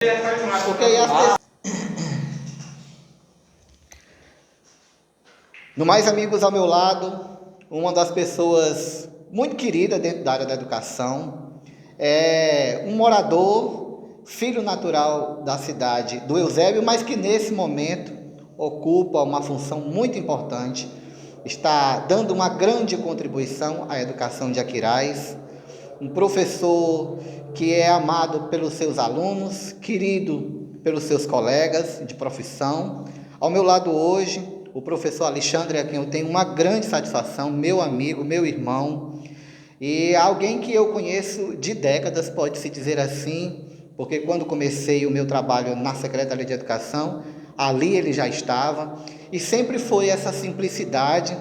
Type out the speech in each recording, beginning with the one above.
Porque aí no mais amigos ao meu lado, uma das pessoas muito queridas dentro da área da educação, é um morador, filho natural da cidade do Eusébio, mas que nesse momento ocupa uma função muito importante, está dando uma grande contribuição à educação de Aquiraz, um professor que é amado pelos seus alunos, querido pelos seus colegas de profissão. Ao meu lado hoje, o professor Alexandre, a quem eu tenho uma grande satisfação, meu amigo, meu irmão, e alguém que eu conheço de décadas, pode-se dizer assim, porque quando comecei o meu trabalho na Secretaria de Educação, ali ele já estava, e sempre foi essa simplicidade,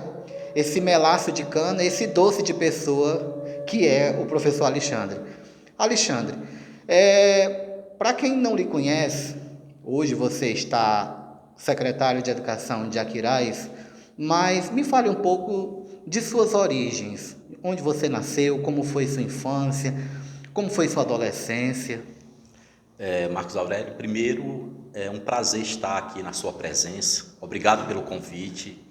esse melaço de cana, esse doce de pessoa que é o professor Alexandre. Alexandre, para quem não lhe conhece, hoje você está secretário de Educação de Aquiraz, mas me fale um pouco de suas origens, onde você nasceu, como foi sua infância, como foi sua adolescência. Marcos Aurélio, primeiro é um prazer estar aqui na sua presença, obrigado pelo convite.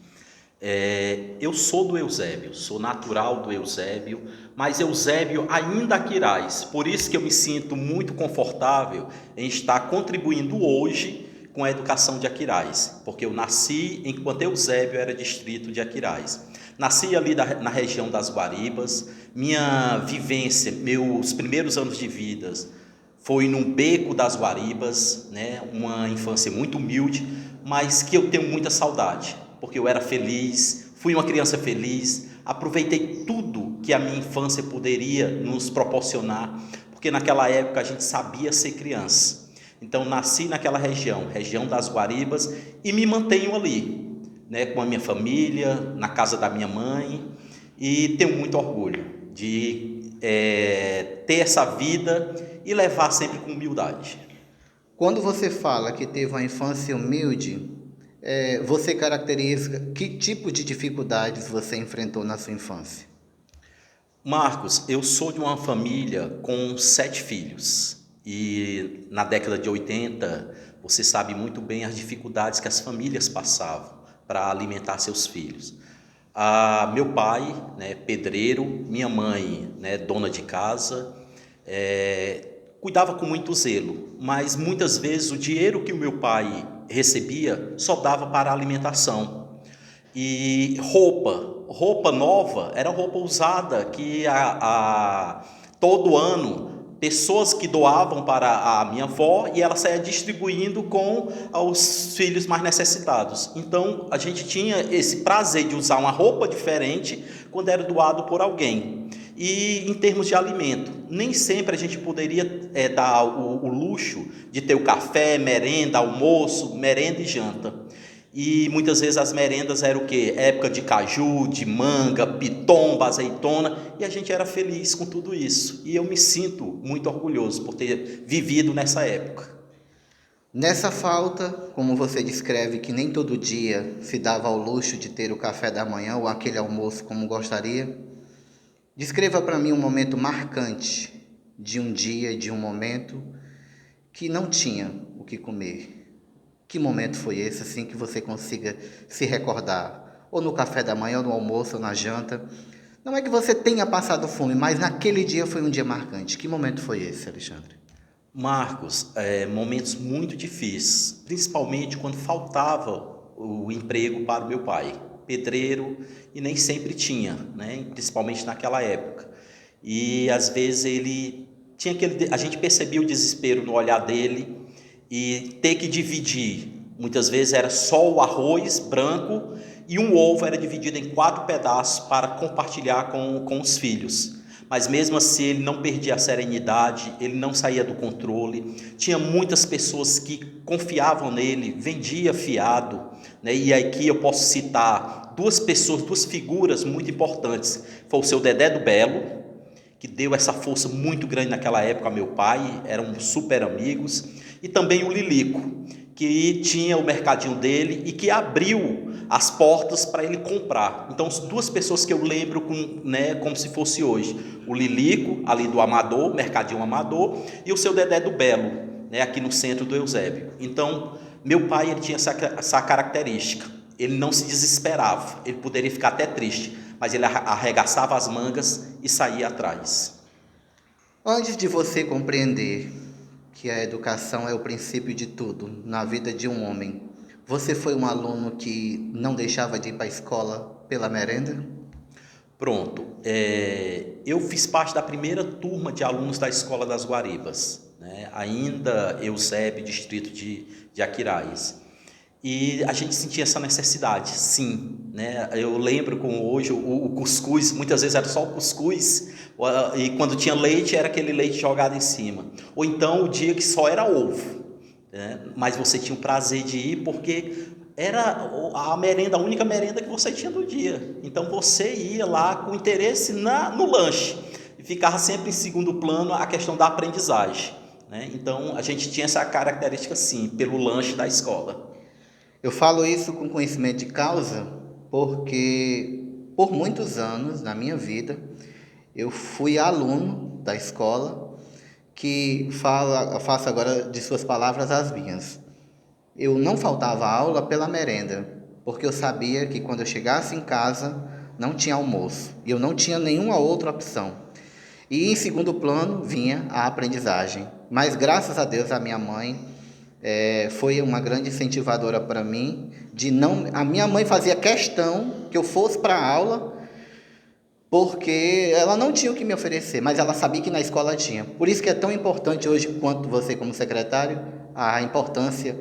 Eu sou do Eusébio, sou natural do Eusébio, mas Eusébio ainda Aquiraz, por isso que eu me sinto muito confortável em estar contribuindo hoje com a educação de Aquiraz, porque eu nasci enquanto Eusébio era distrito de Aquiraz. Nasci ali na região das Guaribas, minha vivência, meus primeiros anos de vida foi num beco das Guaribas, né? Uma infância muito humilde, mas que eu tenho muita saudade, porque eu era feliz, fui uma criança feliz, aproveitei tudo que a minha infância poderia nos proporcionar, porque naquela época a gente sabia ser criança. Então nasci naquela região das Guaribas, e me mantenho ali, né, com a minha família, na casa da minha mãe, e tenho muito orgulho de ter essa vida e levar sempre com humildade. Quando você fala que teve uma infância humilde, você caracteriza que tipo de dificuldades você enfrentou na sua infância? Marcos, eu sou de uma família com 7 filhos e na década de 80 você sabe muito bem as dificuldades que as famílias passavam para alimentar seus filhos. Meu pai, né, pedreiro, minha mãe, né, dona de casa, cuidava com muito zelo, mas muitas vezes o dinheiro que o meu pai recebia só dava para a alimentação. E roupa nova era roupa usada que todo ano pessoas que doavam para a minha avó e ela saía distribuindo com os filhos mais necessitados. Então a gente tinha esse prazer de usar uma roupa diferente quando era doado por alguém. E em termos de alimento, nem sempre a gente poderia dar o luxo de ter o café, merenda, almoço, merenda e janta. E muitas vezes as merendas eram o quê? Época de caju, de manga, pitomba, azeitona, e a gente era feliz com tudo isso. E eu me sinto muito orgulhoso por ter vivido nessa época. Nessa falta, como você descreve que nem todo dia se dava ao luxo de ter o café da manhã ou aquele almoço como gostaria, descreva para mim um momento marcante de um dia, de um momento que não tinha o que comer. Que momento foi esse, assim, que você consiga se recordar? Ou no café da manhã, ou no almoço, ou na janta. Não é que você tenha passado fome, mas naquele dia foi um dia marcante. Que momento foi esse, Alexandre? Marcos, momentos muito difíceis, principalmente quando faltava o emprego para o meu pai, pedreiro, e nem sempre tinha, né? Principalmente naquela época. E às vezes ele tinha a gente percebia o desespero no olhar dele, e ter que dividir, muitas vezes era só o arroz branco e um ovo era dividido em 4 pedaços para compartilhar com os filhos. Mas mesmo assim ele não perdia a serenidade, ele não saía do controle. Tinha muitas pessoas que confiavam nele, vendia fiado, né? E aqui eu posso citar 2 pessoas, 2 figuras muito importantes. Foi o seu Dedé do Belo, que deu essa força muito grande naquela época a meu pai, eram super amigos, e também o Lilico, que tinha o mercadinho dele e que abriu as portas para ele comprar. Então, as 2 pessoas que eu lembro como se fosse hoje, o Lilico, ali do Amador, mercadinho Amador, e o seu Dedé do Belo, né, aqui no centro do Eusébio. Então, meu pai ele tinha essa característica. Ele não se desesperava. Ele poderia ficar até triste, mas ele arregaçava as mangas e saía atrás. Antes de você compreender que a educação é o princípio de tudo na vida de um homem, você foi um aluno que não deixava de ir para a escola pela merenda? Pronto. Eu fiz parte da primeira turma de alunos da Escola das Guaribas, né? Ainda Eusébio, distrito de Aquiraz. E a gente sentia essa necessidade, sim, né? Eu lembro como hoje o cuscuz, muitas vezes era só o cuscuz, e quando tinha leite era aquele leite jogado em cima. Ou então o dia que só era ovo, né? Mas você tinha o prazer de ir porque era a merenda, a única merenda que você tinha no dia. Então você ia lá com interesse no lanche e ficava sempre em segundo plano a questão da aprendizagem, né? Então a gente tinha essa característica, sim, pelo lanche da escola. Eu falo isso com conhecimento de causa porque por muitos anos na minha vida eu fui aluno da escola que faço agora de suas palavras as minhas. Eu não faltava aula pela merenda, porque eu sabia que quando eu chegasse em casa não tinha almoço e eu não tinha nenhuma outra opção. E em segundo plano vinha a aprendizagem. Mas graças a Deus a minha mãe foi uma grande incentivadora para mim. A minha mãe fazia questão que eu fosse para a aula porque ela não tinha o que me oferecer, mas ela sabia que na escola tinha. Por isso que é tão importante hoje, quanto você como secretário, a importância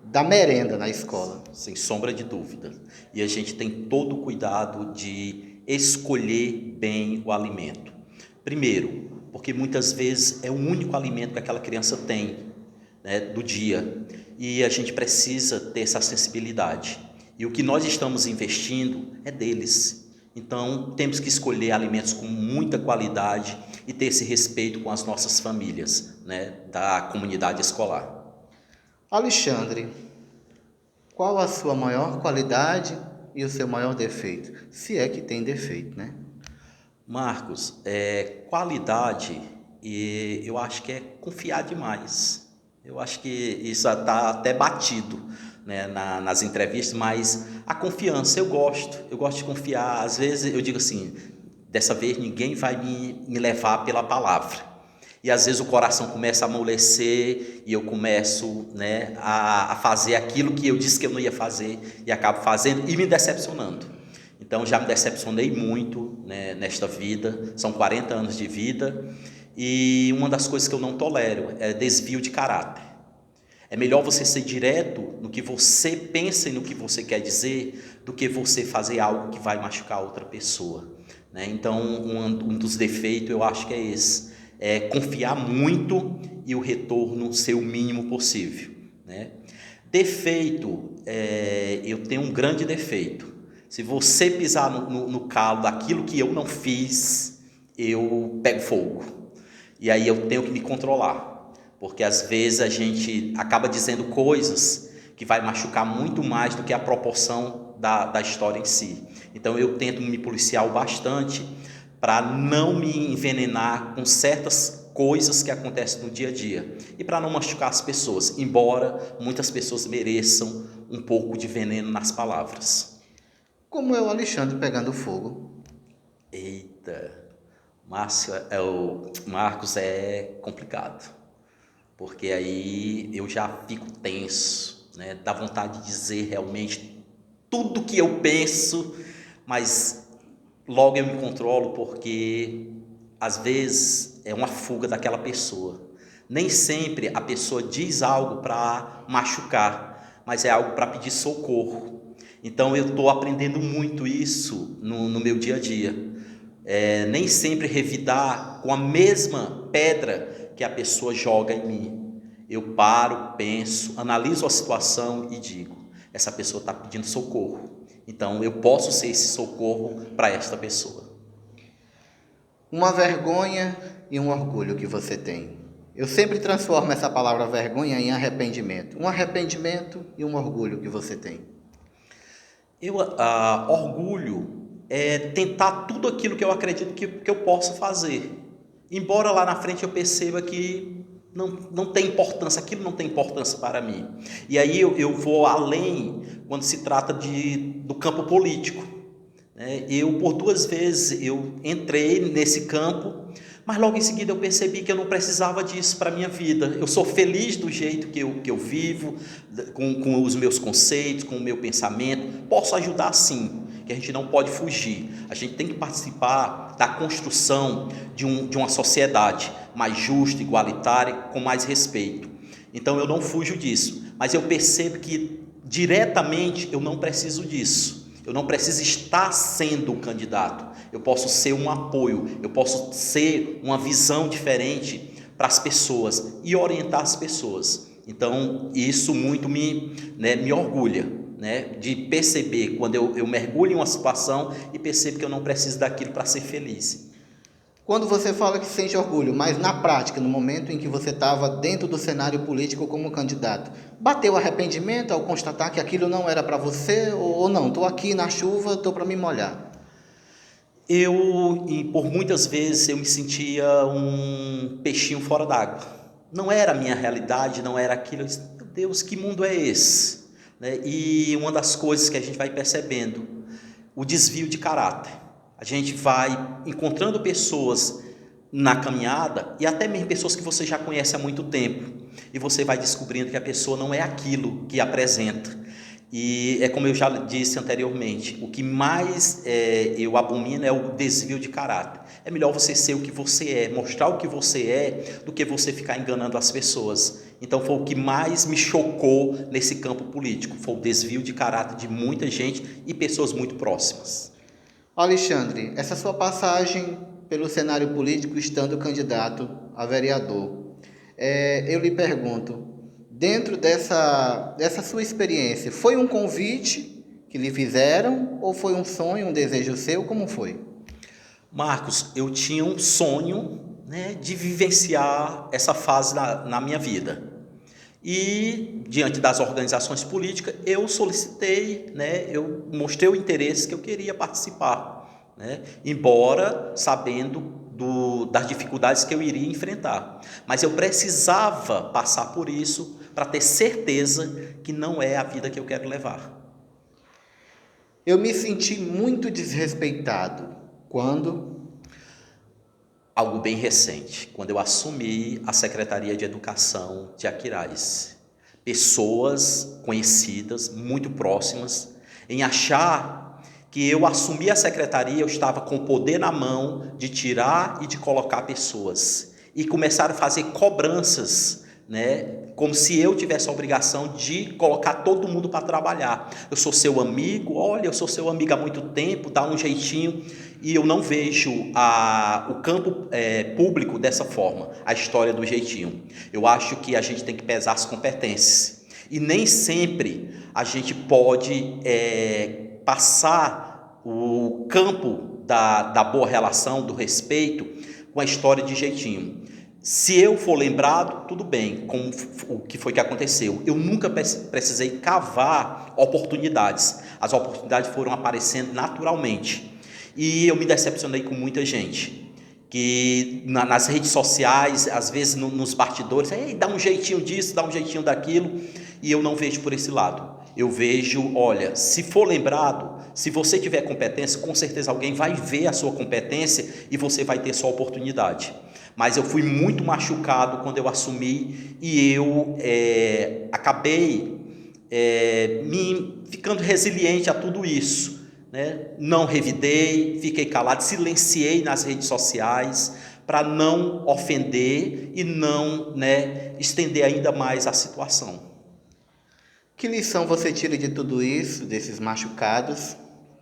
da merenda na escola. Sem sombra de dúvida. E a gente tem todo o cuidado de escolher bem o alimento. Primeiro, porque muitas vezes é o único alimento que aquela criança tem, né, do dia. E a gente precisa ter essa sensibilidade. E o que nós estamos investindo é deles. Então, temos que escolher alimentos com muita qualidade e ter esse respeito com as nossas famílias, né, da comunidade escolar. Alexandre, qual a sua maior qualidade e o seu maior defeito? Se é que tem defeito, né? Marcos, qualidade, e eu acho que é confiar demais. Eu acho que isso está até batido, né, nas entrevistas, mas a confiança eu gosto de confiar. Às vezes eu digo assim, dessa vez ninguém vai me levar pela palavra. E às vezes o coração começa a amolecer e eu começo, né, a fazer aquilo que eu disse que eu não ia fazer e acabo fazendo e me decepcionando. Então já me decepcionei muito, né, nesta vida, são 40 anos de vida e uma das coisas que eu não tolero é desvio de caráter. É melhor você ser direto no que você pensa e no que você quer dizer do que você fazer algo que vai machucar outra pessoa, né? Então um dos defeitos eu acho que é esse, é confiar muito e o retorno ser o mínimo possível, né? Defeito, eu tenho um grande defeito. Se você pisar no calo daquilo que eu não fiz, eu pego fogo. E aí eu tenho que me controlar. Porque às vezes a gente acaba dizendo coisas que vai machucar muito mais do que a proporção da história em si. Então eu tento me policiar bastante para não me envenenar com certas coisas que acontecem no dia a dia. E para não machucar as pessoas, embora muitas pessoas mereçam um pouco de veneno nas palavras. Como é o Alexandre pegando fogo? Eita, Marcos é complicado, porque aí eu já fico tenso, né? Dá vontade de dizer realmente tudo que eu penso, mas logo eu me controlo porque às vezes é uma fuga daquela pessoa. Nem sempre a pessoa diz algo para machucar, mas é algo para pedir socorro. Então eu estou aprendendo muito isso no meu dia a dia. Nem sempre revidar com a mesma pedra que a pessoa joga em mim. Eu paro, penso, analiso a situação e digo: essa pessoa está pedindo socorro. Então eu posso ser esse socorro para esta pessoa. Uma vergonha e um orgulho que você tem. Eu sempre transformo essa palavra vergonha em arrependimento. Um arrependimento e um orgulho que você tem. Orgulho é tentar tudo aquilo que eu acredito que eu posso fazer. Embora lá na frente eu perceba que não tem importância, aquilo não tem importância para mim. E aí eu vou além quando se trata do campo político. Eu, por 2 vezes, eu entrei nesse campo, mas logo em seguida eu percebi que eu não precisava disso para a minha vida. Eu sou feliz do jeito que eu vivo, com os meus conceitos, com o meu pensamento. Posso ajudar sim, que a gente não pode fugir. A gente tem que participar da construção de uma sociedade mais justa, igualitária, com mais respeito. Então eu não fujo disso, mas eu percebo que diretamente eu não preciso disso. Eu não preciso estar sendo o candidato. Eu posso ser um apoio, eu posso ser uma visão diferente para as pessoas e orientar as pessoas. Então, isso muito me orgulha, de perceber quando eu mergulho em uma situação e percebo que eu não preciso daquilo para ser feliz. Quando você fala que sente orgulho, mas na prática, no momento em que você estava dentro do cenário político como candidato, bateu arrependimento ao constatar que aquilo não era para você ou não? Estou aqui na chuva, estou para me molhar. E por muitas vezes eu me sentia um peixinho fora d'água. Não era a minha realidade, não era aquilo. Eu disse, meu Deus, que mundo é esse? E uma das coisas que a gente vai percebendo, o desvio de caráter. A gente vai encontrando pessoas na caminhada e até mesmo pessoas que você já conhece há muito tempo. E você vai descobrindo que a pessoa não é aquilo que apresenta. E é como eu já disse anteriormente, o que mais eu abomino é o desvio de caráter. É melhor você ser o que você é, mostrar o que você é, do que você ficar enganando as pessoas. Então foi o que mais me chocou nesse campo político, foi o desvio de caráter de muita gente e pessoas muito próximas. Alexandre, essa sua passagem pelo cenário político estando candidato a vereador, eu lhe pergunto, dentro dessa sua experiência, foi um convite que lhe fizeram ou foi um sonho, um desejo seu? Como foi? Marcos, eu tinha um sonho, de vivenciar essa fase na minha vida. E, diante das organizações políticas, eu solicitei, eu mostrei o interesse que eu queria participar, embora sabendo das dificuldades que eu iria enfrentar. Mas eu precisava passar por isso para ter certeza que não é a vida que eu quero levar. Eu me senti muito desrespeitado quando... Algo bem recente, quando eu assumi a Secretaria de Educação de Aquiraz. Pessoas conhecidas, muito próximas, em achar que eu assumi a secretaria, eu estava com o poder na mão de tirar e de colocar pessoas. E começaram a fazer cobranças, como se eu tivesse a obrigação de colocar todo mundo para trabalhar. Eu sou seu amigo, olha, eu sou seu amigo há muito tempo, dá um jeitinho. E eu não vejo o campo público dessa forma, a história do jeitinho. Eu acho que a gente tem que pesar as competências. E nem sempre a gente pode passar o campo da boa relação, do respeito, com a história de jeitinho. Se eu for lembrado, tudo bem, como o que foi que aconteceu. Eu nunca precisei cavar oportunidades. As oportunidades foram aparecendo naturalmente. E eu me decepcionei com muita gente, que nas redes sociais, às vezes nos bastidores, dá um jeitinho disso, dá um jeitinho daquilo, e eu não vejo por esse lado. Eu vejo, olha, se for lembrado, se você tiver competência, com certeza alguém vai ver a sua competência e você vai ter sua oportunidade. Mas eu fui muito machucado quando eu assumi e eu acabei ficando resiliente a tudo isso. Não revidei, fiquei calado, silenciei nas redes sociais para não ofender e não estender ainda mais a situação. Que lição você tira de tudo isso, desses machucados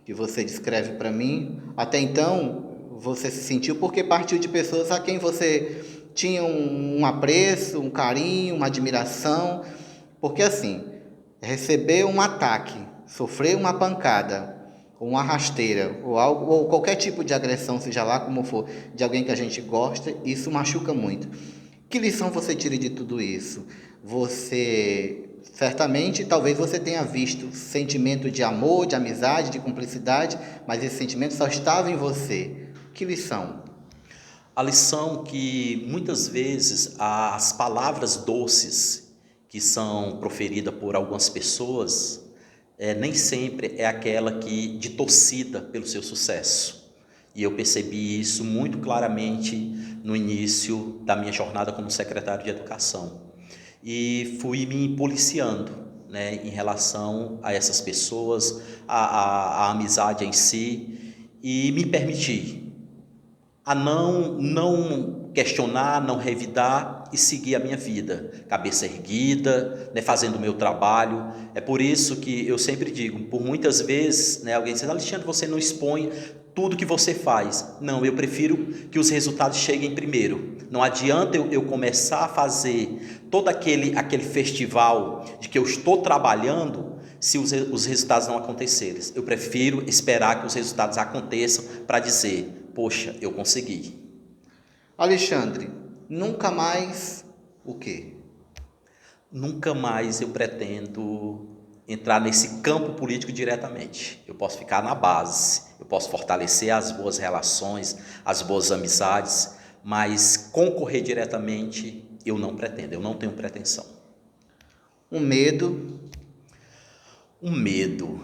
que você descreve para mim? Até então, você se sentiu porque partiu de pessoas a quem você tinha um apreço, um carinho, uma admiração. Porque assim, receber um ataque, sofrer uma pancada, uma rasteira, ou qualquer tipo de agressão, seja lá como for, de alguém que a gente gosta, isso machuca muito. Que lição você tira de tudo isso? Você... Certamente, talvez você tenha visto sentimento de amor, de amizade, de cumplicidade, mas esse sentimento só estava em você. Que lição? A lição que muitas vezes as palavras doces que são proferidas por algumas pessoas nem sempre é aquela que de torcida pelo seu sucesso. E eu percebi isso muito claramente no início da minha jornada como secretário de Educação. E fui me policiando, né, em relação a essas pessoas, a amizade em si, e me permitir a não questionar, não revidar e seguir a minha vida, cabeça erguida, né, fazendo o meu trabalho. É por isso que eu sempre digo, por muitas vezes, né, alguém diz: Alexandre, você não expõe tudo que você faz. Não, eu prefiro que os resultados cheguem primeiro. Não adianta eu começar a fazer todo aquele festival de que eu estou trabalhando se os resultados não acontecerem. Eu prefiro esperar que os resultados aconteçam para dizer: poxa, eu consegui. Alexandre, nunca mais o quê? Nunca mais eu pretendo entrar nesse campo político diretamente. Eu posso ficar na base, eu posso fortalecer as boas relações, as boas amizades, mas concorrer diretamente eu não pretendo, eu não tenho pretensão. Um medo. Um medo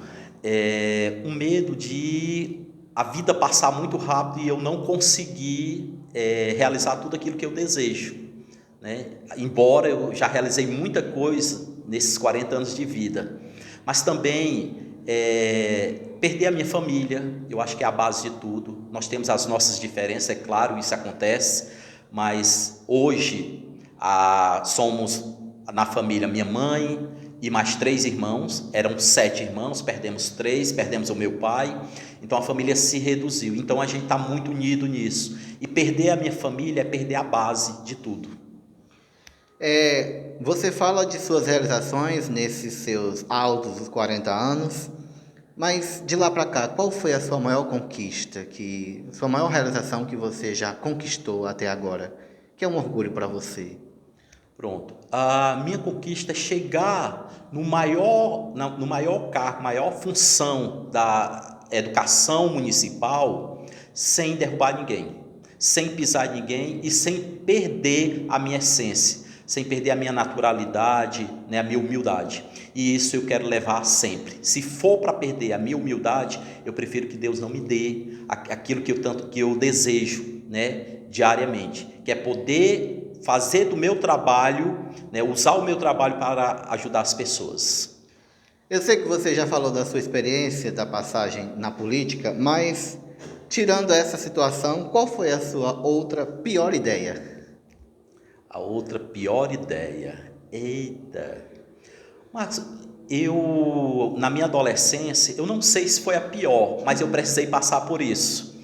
de a vida passar muito rápido e eu não conseguir realizar tudo aquilo que eu desejo, né? Embora eu já realizei muita coisa nesses 40 anos de vida, mas também perder a minha família, eu acho que é a base de tudo. Nós temos as nossas diferenças, é claro, isso acontece, mas hoje somos na família minha mãe e mais 3 irmãos, eram 7 irmãos, perdemos 3, perdemos o meu pai, então a família se reduziu, então a gente está muito unido nisso, e perder a minha família é perder a base de tudo. Você fala de suas realizações nesses seus altos 40 anos, mas de lá para cá, qual foi a sua maior conquista, sua maior realização que você já conquistou até agora, que é um orgulho para você? Pronto. A minha conquista é chegar no maior cargo, maior função da educação municipal, sem derrubar ninguém, sem pisar em ninguém e sem perder a minha essência, sem perder a minha naturalidade, né, a minha humildade. E isso eu quero levar sempre. Se for para perder a minha humildade, eu prefiro que Deus não me dê aquilo que eu desejo, né, diariamente, que é poder fazer do meu trabalho, né, usar o meu trabalho para ajudar as pessoas. Eu sei que você já falou da sua experiência, da passagem na política, mas tirando essa situação, qual foi a sua outra pior ideia? A outra pior ideia, eita, mas na minha adolescência, eu não sei se foi a pior, mas eu precisei passar por isso.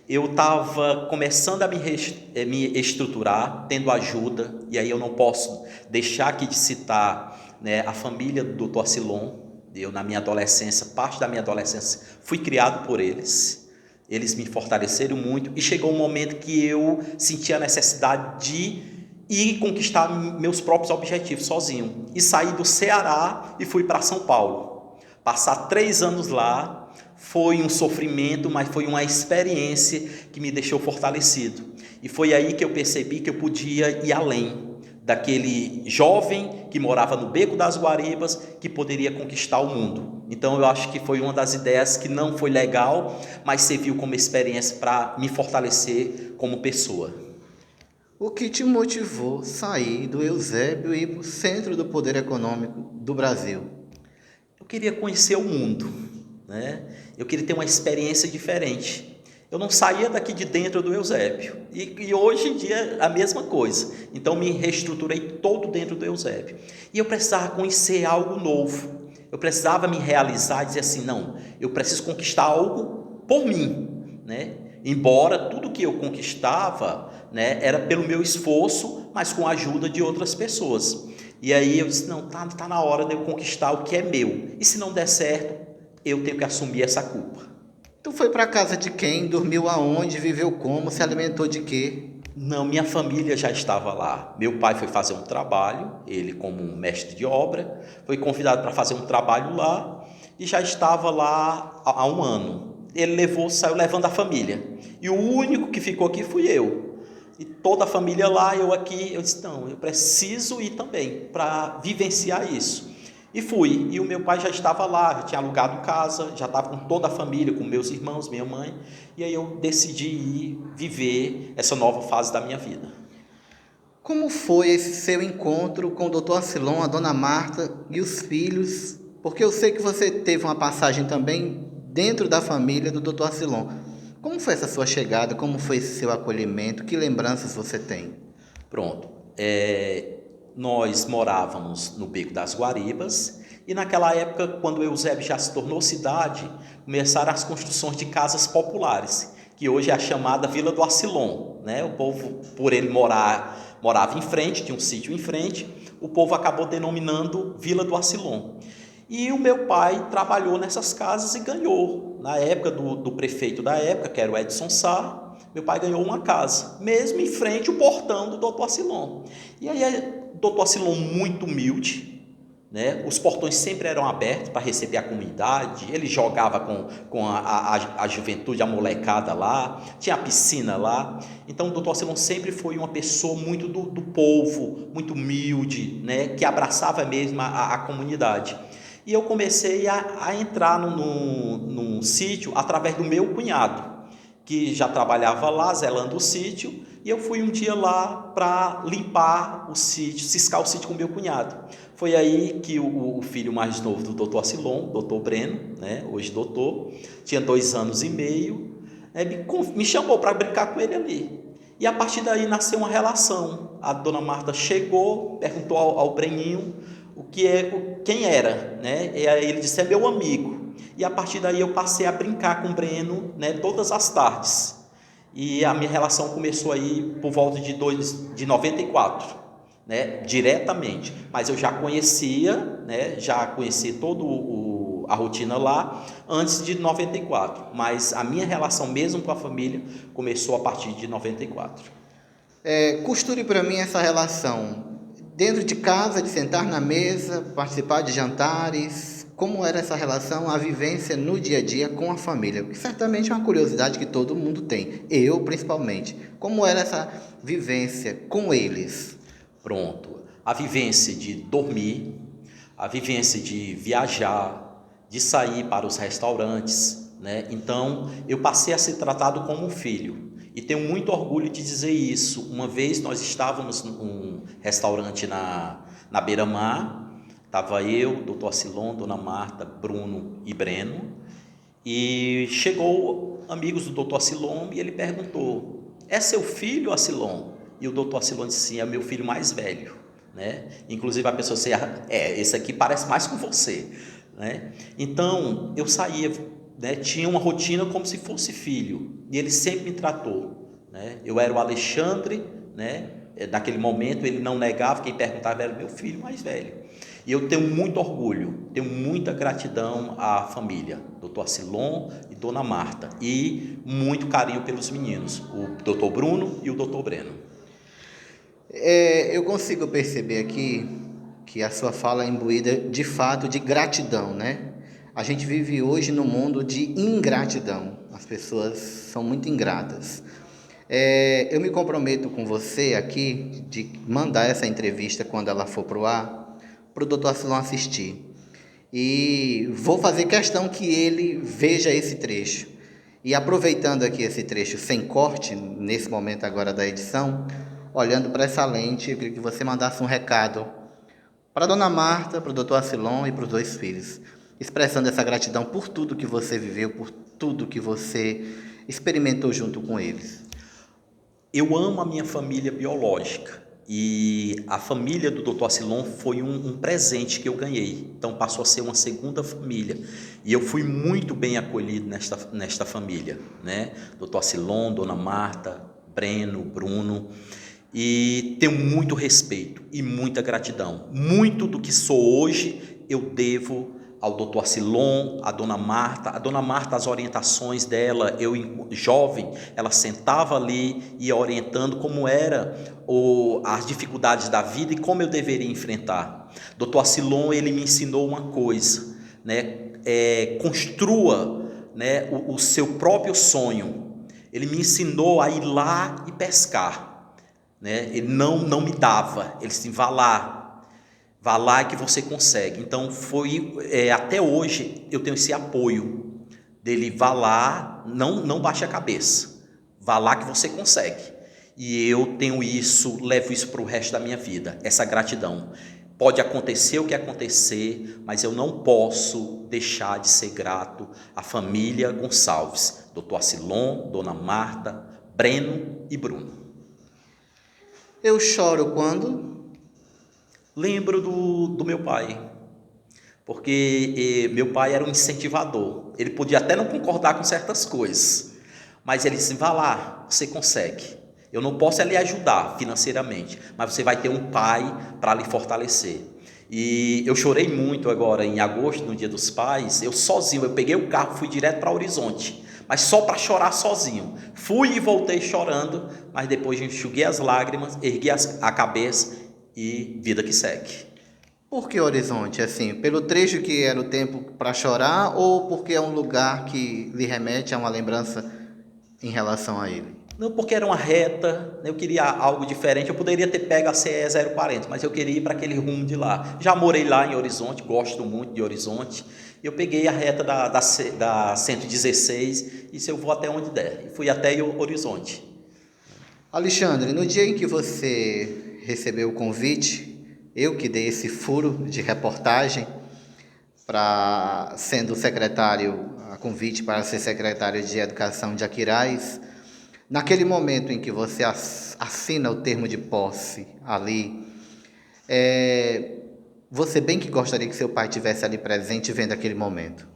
Eu estava começando a me estruturar, tendo ajuda, e aí eu não posso deixar aqui de citar, né, a família do Dr. Arcilon. Eu, na minha adolescência, parte da minha adolescência, fui criado por eles. Eles me fortaleceram muito, e chegou um momento que eu senti a necessidade de ir conquistar meus próprios objetivos sozinho. E saí do Ceará e fui para São Paulo. Passar 3 anos lá foi um sofrimento, mas foi uma experiência que me deixou fortalecido. E foi aí que eu percebi que eu podia ir além daquele jovem que morava no Beco das Guaribas, que poderia conquistar o mundo. Então eu acho que foi uma das ideias que não foi legal, mas serviu como experiência para me fortalecer como pessoa. O que te motivou a sair do Eusébio e ir para o centro do poder econômico do Brasil? Eu queria conhecer o mundo, né? Eu queria ter uma experiência diferente. Eu não saía daqui de dentro do Eusébio. E hoje em dia a mesma coisa. Então me reestruturei todo dentro do Eusébio. E eu precisava conhecer algo novo. Eu precisava me realizar e dizer assim, não, eu preciso conquistar algo por mim, né? Embora tudo que eu conquistava, né, era pelo meu esforço, mas com a ajuda de outras pessoas. E aí eu disse, não, tá na hora de eu conquistar o que é meu. E se não der certo, eu tenho que assumir essa culpa. Tu foi para casa de quem? Dormiu aonde? Viveu como? Se alimentou de quê? Não, minha família já estava lá. Meu pai foi fazer um trabalho, ele como um mestre de obra, foi convidado para fazer um trabalho lá e já estava lá há um ano. Ele saiu levando a família. E o único que ficou aqui fui eu. E toda a família lá, eu aqui, eu disse, não, eu preciso ir também para vivenciar isso. E fui, e o meu pai já estava lá, já tinha alugado casa, já estava com toda a família, com meus irmãos, minha mãe, e aí eu decidi ir viver essa nova fase da minha vida. Como foi esse seu encontro com o doutor Acilon, a dona Marta e os filhos? Porque eu sei que você teve uma passagem também dentro da família do doutor Acilon. Como foi essa sua chegada? Como foi esse seu acolhimento? Que lembranças você tem? Pronto. Nós morávamos no Beco das Guaribas e naquela época, quando Eusébio já se tornou cidade, começaram as construções de casas populares, que hoje é a chamada Vila do Acilon, né? O povo, por ele morava em frente, tinha um sítio em frente, o povo acabou denominando Vila do Acilon. E o meu pai trabalhou nessas casas e ganhou. Na época do prefeito da época, que era o Edson Sá, meu pai ganhou uma casa, mesmo em frente ao portão do doutor Acilon. E aí, o doutor Acilon muito humilde, né? Os portões sempre eram abertos para receber a comunidade, ele jogava com a juventude, a molecada lá, tinha a piscina lá. Então o doutor Acilon sempre foi uma pessoa muito do povo, muito humilde, né? Que abraçava mesmo a comunidade. E eu comecei a entrar num sítio através do meu cunhado, que já trabalhava lá, zelando o sítio, e eu fui um dia lá para limpar o sítio, ciscar o sítio com meu cunhado. Foi aí que o filho mais novo do doutor Acilon, doutor Breno, né, hoje doutor, tinha 2 anos e meio, me chamou para brincar com ele ali. E a partir daí nasceu uma relação. A dona Marta chegou, perguntou ao Breninho quem era, né? E aí ele disse, é meu amigo. E a partir daí eu passei a brincar com o Breno, né, todas as tardes. E a minha relação começou aí por volta de 94, né, diretamente. Mas eu já conhecia, né, toda a rotina lá antes de 94. Mas a minha relação mesmo com a família começou a partir de 94. Costure para mim essa relação. Dentro de casa, de sentar na mesa, participar de jantares, como era essa relação, a vivência no dia a dia com a família? Porque certamente é uma curiosidade que todo mundo tem, eu principalmente. Como era essa vivência com eles? Pronto. A vivência de dormir, a vivência de viajar, de sair para os restaurantes, né? Então, eu passei a ser tratado como um filho. E tenho muito orgulho de dizer isso. Uma vez nós estávamos num restaurante na Beira-Mar, estava eu, doutor Acilon, dona Marta, Bruno e Breno, e chegou amigos do doutor Acilon e ele perguntou, é seu filho, Acilon? E o doutor Acilon disse, sim, é meu filho mais velho, né? Inclusive a pessoa disse, esse aqui parece mais com você, né? Então, eu saía, né, tinha uma rotina como se fosse filho, e ele sempre me tratou, né? Eu era o Alexandre, né? Naquele momento ele não negava, quem perguntava era meu filho mais velho. E eu tenho muito orgulho, tenho muita gratidão à família, doutor Acilon e dona Marta, e muito carinho pelos meninos, o doutor Bruno e o doutor Breno. Eu consigo perceber aqui que a sua fala é imbuída de fato de gratidão, né? A gente vive hoje num mundo de ingratidão, as pessoas são muito ingratas. Eu me comprometo com você aqui de mandar essa entrevista quando ela for para o ar, para o doutor Acilon assistir. E vou fazer questão que ele veja esse trecho. E aproveitando aqui esse trecho sem corte, nesse momento agora da edição, olhando para essa lente, eu queria que você mandasse um recado para a dona Marta, para o doutor Acilon e para os 2 filhos, expressando essa gratidão por tudo que você viveu, por tudo que você experimentou junto com eles. Eu amo a minha família biológica e a família do Dr. Acilon foi um presente que eu ganhei, então passou a ser uma segunda família e eu fui muito bem acolhido nesta família, né? Dr. Acilon, dona Marta, Breno, Bruno, e tenho muito respeito e muita gratidão. Muito do que sou hoje eu devo ao doutor Acilon, a dona Marta, as orientações dela, eu jovem, ela sentava ali e orientando como era as dificuldades da vida e como eu deveria enfrentar. Doutor Acilon, ele me ensinou uma coisa, né? Construa, né, o seu próprio sonho. Ele me ensinou a ir lá e pescar. né? Ele não me dava, ele disse, vá lá que você consegue. Então até hoje eu tenho esse apoio dele, vá lá, não baixe a cabeça, vá lá que você consegue. E eu tenho isso, levo isso para o resto da minha vida, essa gratidão. Pode acontecer o que acontecer, mas eu não posso deixar de ser grato à família Gonçalves, doutor Acilon, dona Marta, Breno e Bruno. Eu choro quando? Lembro do meu pai, porque meu pai era um incentivador. Ele podia até não concordar com certas coisas, mas ele disse, vá lá, você consegue. Eu não posso lhe ajudar financeiramente, mas você vai ter um pai para lhe fortalecer. E eu chorei muito agora em agosto, no Dia dos Pais, eu sozinho, eu peguei o carro, fui direto para Horizonte, mas só para chorar sozinho. Fui e voltei chorando, mas depois enxuguei as lágrimas, ergui a cabeça e vida que segue. Por que Horizonte? Assim, pelo trecho que era o tempo para chorar ou porque é um lugar que lhe remete a uma lembrança em relação a ele? Não, porque era uma reta, eu queria algo diferente. Eu poderia ter pego a CE 040, mas eu queria ir para aquele rumo de lá. Já morei lá em Horizonte, gosto muito de Horizonte. Eu peguei a reta da 116 e disse, eu vou até onde der. E fui até Horizonte. Alexandre, no dia em que você recebeu o convite, eu que dei esse furo de reportagem para sendo secretário, a convite para ser secretário de Educação de Aquiraz, naquele momento em que você assina o termo de posse ali, você bem que gostaria que seu pai estivesse ali presente vendo aquele momento.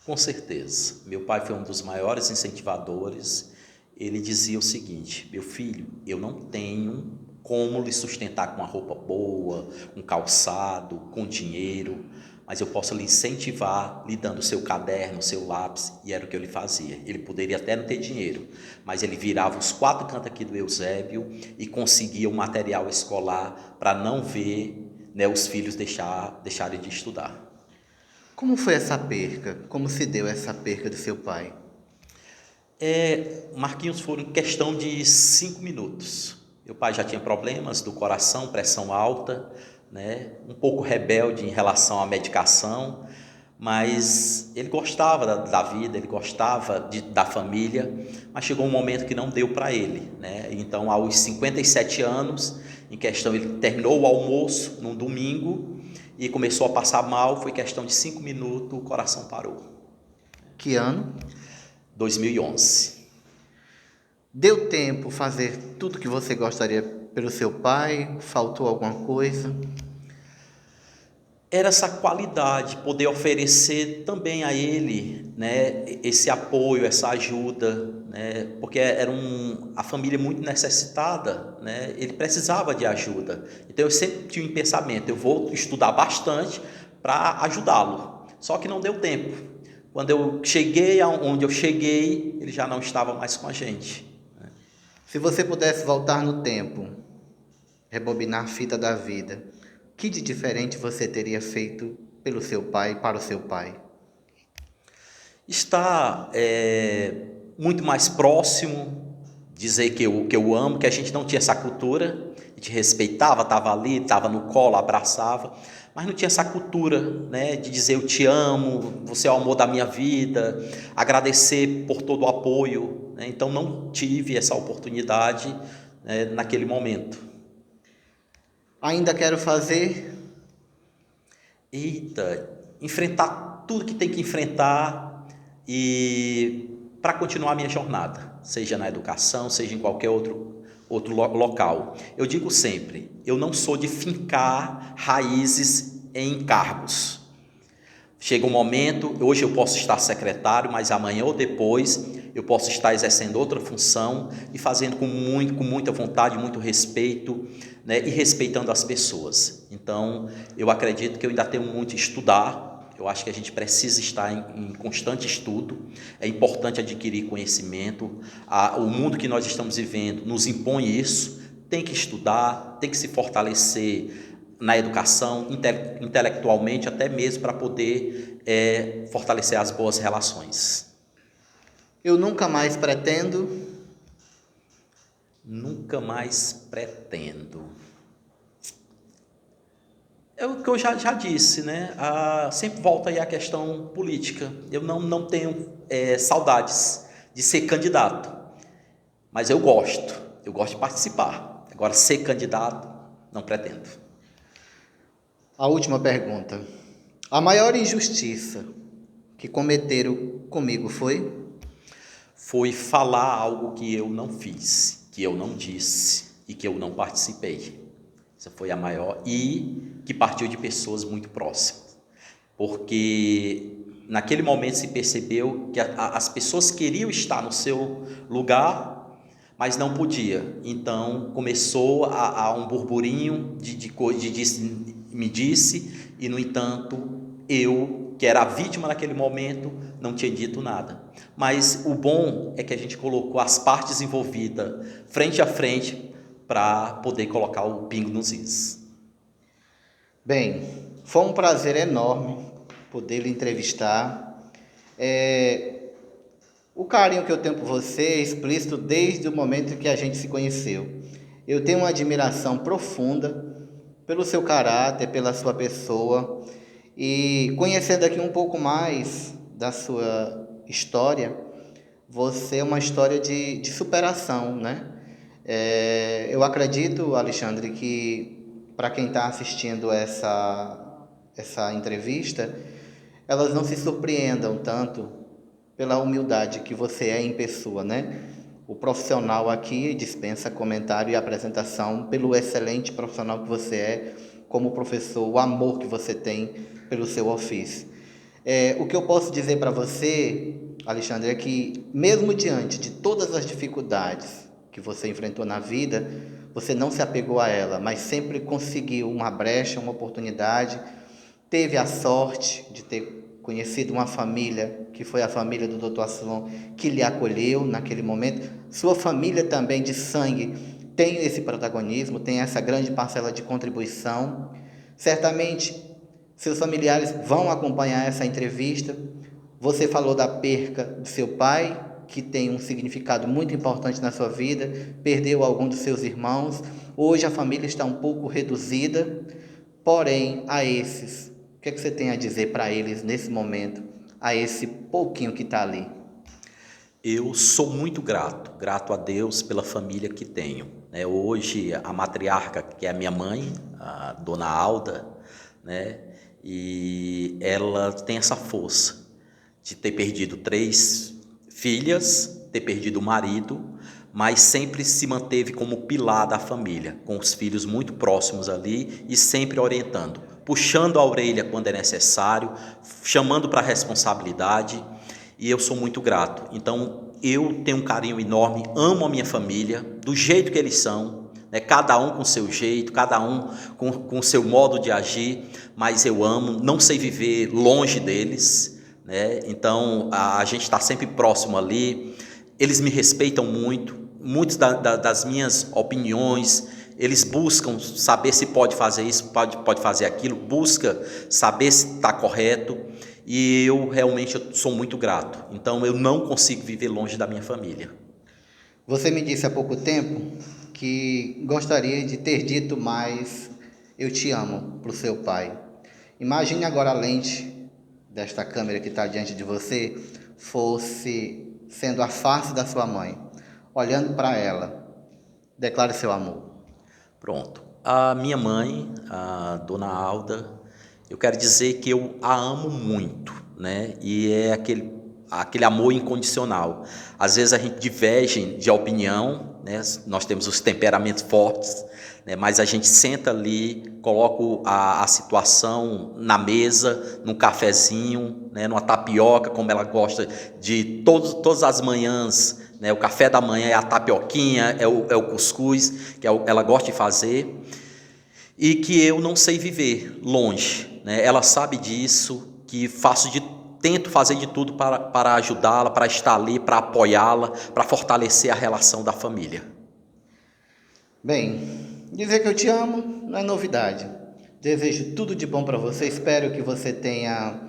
Com certeza. Meu pai foi um dos maiores incentivadores. Ele dizia o seguinte, meu filho, eu não tenho como lhe sustentar com uma roupa boa, um calçado, com dinheiro, mas eu posso lhe incentivar, lhe dando o seu caderno, o seu lápis, e era o que eu lhe fazia. Ele poderia até não ter dinheiro, mas ele virava os 4 cantos aqui do Eusébio e conseguia o material escolar para não ver, né, os filhos deixarem de estudar. Como foi essa perca? Como se deu essa perca do seu pai? Marquinhos, foram em questão de 5 minutos. Meu pai já tinha problemas do coração, pressão alta, né? Um pouco rebelde em relação à medicação, mas ele gostava da vida, ele gostava da família, mas chegou um momento que não deu para ele, né? Então, aos 57 anos, em questão, ele terminou o almoço num domingo e começou a passar mal, foi questão de 5 minutos, o coração parou. Que ano? 2011. Deu tempo fazer tudo que você gostaria pelo seu pai? Faltou alguma coisa? Era essa qualidade, poder oferecer também a ele, né, esse apoio, essa ajuda, né, porque era a família muito necessitada, né, ele precisava de ajuda. Então eu sempre tinha um pensamento, eu vou estudar bastante para ajudá-lo, só que não deu tempo. Quando eu cheguei aonde eu cheguei, ele já não estava mais com a gente. Se você pudesse voltar no tempo, rebobinar a fita da vida, que de diferente você teria feito pelo seu pai, para o seu pai? Estar muito mais próximo, dizer que eu amo, que a gente não tinha essa cultura, a gente respeitava, estava ali, estava no colo, abraçava, mas não tinha essa cultura, né, de dizer eu te amo, você é o amor da minha vida, agradecer por todo o apoio, né? Então não tive essa oportunidade, né, naquele momento. Ainda quero fazer? Eita, enfrentar tudo que tem que enfrentar e para continuar a minha jornada, seja na educação, seja em qualquer outro local. Eu digo sempre, eu não sou de fincar raízes em cargos. Chega um momento, hoje eu posso estar secretário, mas amanhã ou depois eu posso estar exercendo outra função e fazendo com muita vontade, muito respeito, né, e respeitando as pessoas. Então, eu acredito que eu ainda tenho muito a estudar. Eu acho que a gente precisa estar em constante estudo. É importante adquirir conhecimento. O mundo que nós estamos vivendo nos impõe isso. Tem que estudar, tem que se fortalecer na educação, intelectualmente, até mesmo para poder fortalecer as boas relações. Eu nunca mais pretendo. Nunca mais pretendo. É o que eu já disse, né? Sempre volta aí a questão política. Eu não tenho saudades de ser candidato, mas eu gosto de participar. Agora, ser candidato, não pretendo. A última pergunta. A maior injustiça que cometeram comigo Foi falar algo que eu não fiz, que eu não disse e que eu não participei. Essa foi a maior, e que partiu de pessoas muito próximas. Porque naquele momento se percebeu que as pessoas queriam estar no seu lugar, mas não podia. Então começou a um burburinho de me disse, e no entanto eu, que era a vítima naquele momento, não tinha dito nada. Mas o bom é que a gente colocou as partes envolvidas frente a frente para poder colocar o pingo nos is. Bem, foi um prazer enorme poder lhe entrevistar. O carinho que eu tenho por você é explícito desde o momento que a gente se conheceu. Eu tenho uma admiração profunda pelo seu caráter, pela sua pessoa, e conhecendo aqui um pouco mais da sua história, você é uma história de superação, né? Eu acredito, Alexandre, que para quem está assistindo essa entrevista, elas não se surpreendam tanto pela humildade que você é em pessoa, né? O profissional aqui dispensa comentário e apresentação pelo excelente profissional que você é como professor, o amor que você tem pelo seu ofício. O que eu posso dizer para você, Alexandre, é que mesmo diante de todas as dificuldades que você enfrentou na vida, você não se apegou a ela, mas sempre conseguiu uma brecha, uma oportunidade, teve a sorte de ter conhecido uma família, que foi a família do Dr. Aslon, que lhe acolheu naquele momento. Sua família também de sangue tem esse protagonismo, tem essa grande parcela de contribuição. Certamente seus familiares vão acompanhar essa entrevista. Você falou da perca do seu pai, que tem um significado muito importante na sua vida, perdeu algum dos seus irmãos. Hoje a família está um pouco reduzida, porém, a esses, o que é que você tem a dizer para eles nesse momento, a esse pouquinho que está ali? Eu sou muito grato a Deus pela família que tenho, né? Hoje a matriarca, que é a minha mãe, a dona Alda, né? E ela tem essa força de ter perdido 3 filhas, ter perdido o marido, mas sempre se manteve como pilar da família, com os filhos muito próximos ali e sempre orientando, puxando a orelha quando é necessário, chamando para a responsabilidade, e eu sou muito grato. Então eu tenho um carinho enorme, amo a minha família do jeito que eles são, né? Cada um com seu jeito, cada um com seu modo de agir, mas eu amo, não sei viver longe deles, né? Então a gente está sempre próximo ali, eles me respeitam muito, muitas das minhas opiniões, eles buscam saber se pode fazer isso, pode fazer aquilo, busca saber se está correto, e eu realmente sou muito grato. Então eu não consigo viver longe da minha família. Você me disse há pouco tempo que gostaria de ter dito mais "eu te amo" para o seu pai. Imagine agora a lente desta câmera que está diante de você fosse sendo a face da sua mãe, olhando para ela. Declare seu amor. Pronto. A minha mãe, a dona Alda, eu quero dizer que eu a amo muito, né? E é aquele amor incondicional. Às vezes a gente diverge de opinião, né? Nós temos os temperamentos fortes, né? Mas a gente senta ali, coloca a situação na mesa, num cafezinho, né? Numa tapioca, como ela gosta de todas as manhãs, né? O café da manhã é a tapioquinha, é o cuscuz, que ela gosta de fazer, e que eu não sei viver longe, né? Ela sabe disso, que tento fazer de tudo para ajudá-la, para estar ali, para apoiá-la, para fortalecer a relação da família. Bem, dizer que eu te amo não é novidade. Desejo tudo de bom para você. Espero que você tenha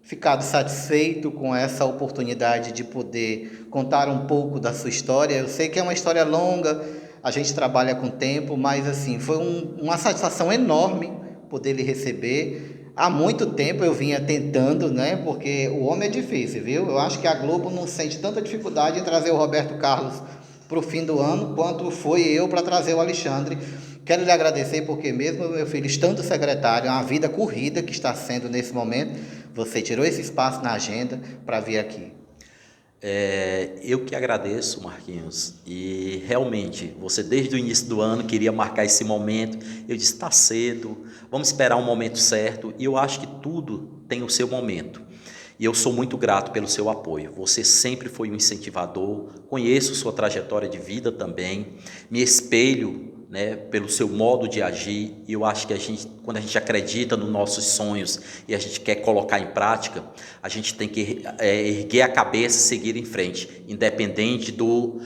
ficado satisfeito com essa oportunidade de poder contar um pouco da sua história. Eu sei que é uma história longa, a gente trabalha com tempo, mas assim, foi uma satisfação enorme poder lhe receber. Há muito tempo eu vinha tentando, né? Porque o homem é difícil, viu? Eu acho que a Globo não sente tanta dificuldade em trazer o Roberto Carlos para o fim do ano, quanto foi eu para trazer o Alexandre. Quero lhe agradecer porque mesmo meu filho estando secretário, é uma vida corrida que está sendo nesse momento, você tirou esse espaço na agenda para vir aqui. Eu que agradeço, Marquinhos, e realmente, você desde o início do ano queria marcar esse momento, eu disse, está cedo, vamos esperar um momento certo, e eu acho que tudo tem o seu momento, e eu sou muito grato pelo seu apoio, você sempre foi um incentivador, conheço sua trajetória de vida também, me espelho, né, pelo seu modo de agir, e eu acho que quando a gente acredita nos nossos sonhos e a gente quer colocar em prática, a gente tem que erguer a cabeça e seguir em frente, independente do